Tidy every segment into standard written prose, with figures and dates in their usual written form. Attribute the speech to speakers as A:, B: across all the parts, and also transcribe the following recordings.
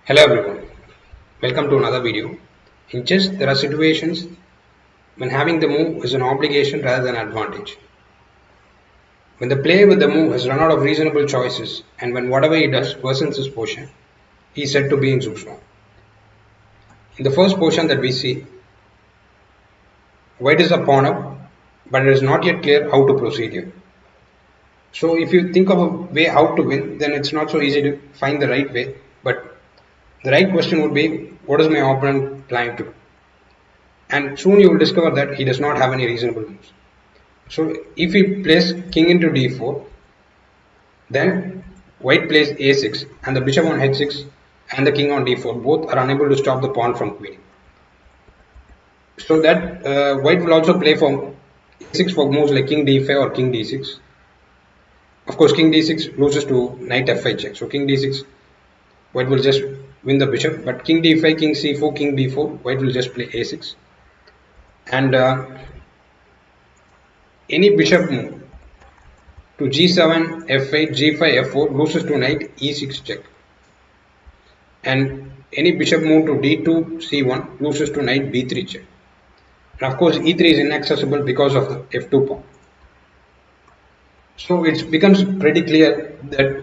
A: Hello everyone, welcome to another video. In chess, there are situations when having the move is an obligation rather than an advantage. When the player with the move has run out of reasonable choices and when whatever he does worsens his position, he is said to be in zugzwang. In the first position that we see, white is a pawn up, but it is not yet clear how to proceed here. So if you think of a way how to win, then it's not so easy to find the right way, but the right question would be, what is my opponent planning to do? And soon you will discover that he does not have any reasonable moves. So if he plays king into d4, then white plays a6 and the bishop on h6 and the king on d4 both are unable to stop the pawn from queening. So that white will also play for a6 for moves like king d5 or king d6. Of course, king d6 loses to knight f5 check. So king d6, white will just win the bishop. But king d5, king c4, king b4, white will just play a6. And any bishop move to g7, f8, g5, f4 loses to knight e6 check. And any bishop move to d2, c1 loses to knight b3 check. And of course e3 is inaccessible because of the f2 pawn. So it becomes pretty clear that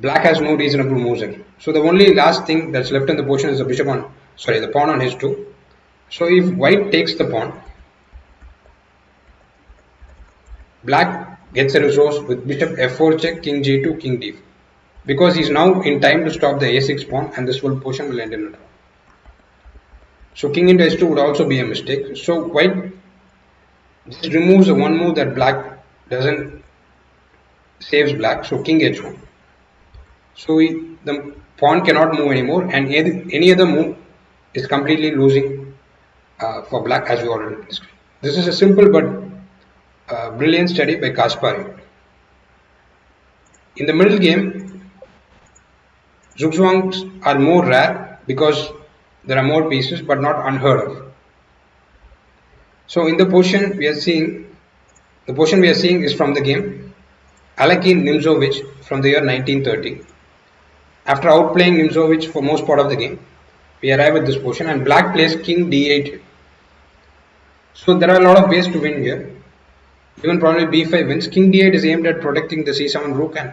A: black has no reasonable moves here. So the only last thing that's left in the position is the the pawn on h2. So if white takes the pawn, black gets a resource with bishop f4 check, king g2, king d4. Because he's now in time to stop the a6 pawn and this position will end in a draw. So king into h2 would also be a mistake. So white just removes the one move that black doesn't saves black. So king h1. So the pawn cannot move anymore and any other move is completely losing for black as we already discussed. This is a simple but brilliant study by Kaspari. In the middle game, zugzwangs are more rare because there are more pieces but not unheard of. So in the position we are seeing is from the game Alekhine Nimzowitsch from the year 1930. After outplaying Nimzowitsch for most part of the game, we arrive at this position and black plays king d8. So there are a lot of ways to win here. Even probably b5 wins. King d8 is aimed at protecting the c7 rook and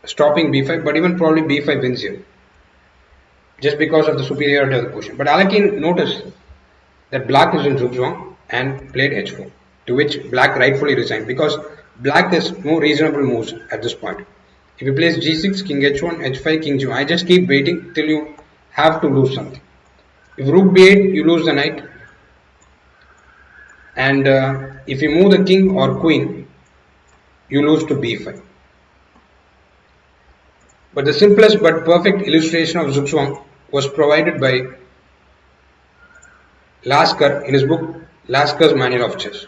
A: stopping b5, but even probably b5 wins here just because of the superiority of the position. But Alekhine noticed that black is in zugzwang and played h4, to which black rightfully resigned because black has no reasonable moves at this point. If he plays g6, king h1, h5, king g1, I just keep waiting till you have to lose something. If rook b8, you lose the knight. And if you move the king or queen, you lose to b5. But the simplest but perfect illustration of zugzwang was provided by Lasker in his book Lasker's Manual of Chess.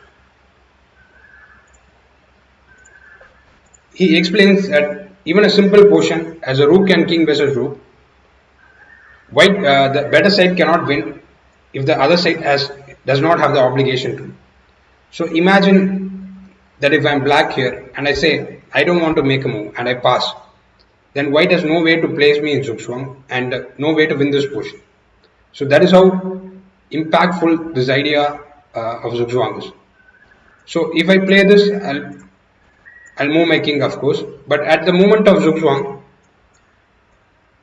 A: He explains that even a simple position as a rook and king versus rook, the better side cannot win if the other side does not have the obligation to. So imagine that if I am black here and I say I don't want to make a move and I pass, then white has no way to place me in zugzwang and no way to win this position. So that is how impactful this idea of zugzwang is. So if I play this, I'll move my king, of course, but at the moment of zugzwang,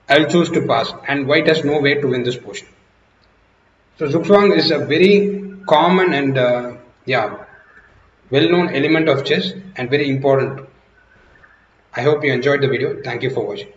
A: I'll choose to pass and white has no way to win this position. So zugzwang is a very common and well-known element of chess and very important. I hope you enjoyed the video. Thank you for watching.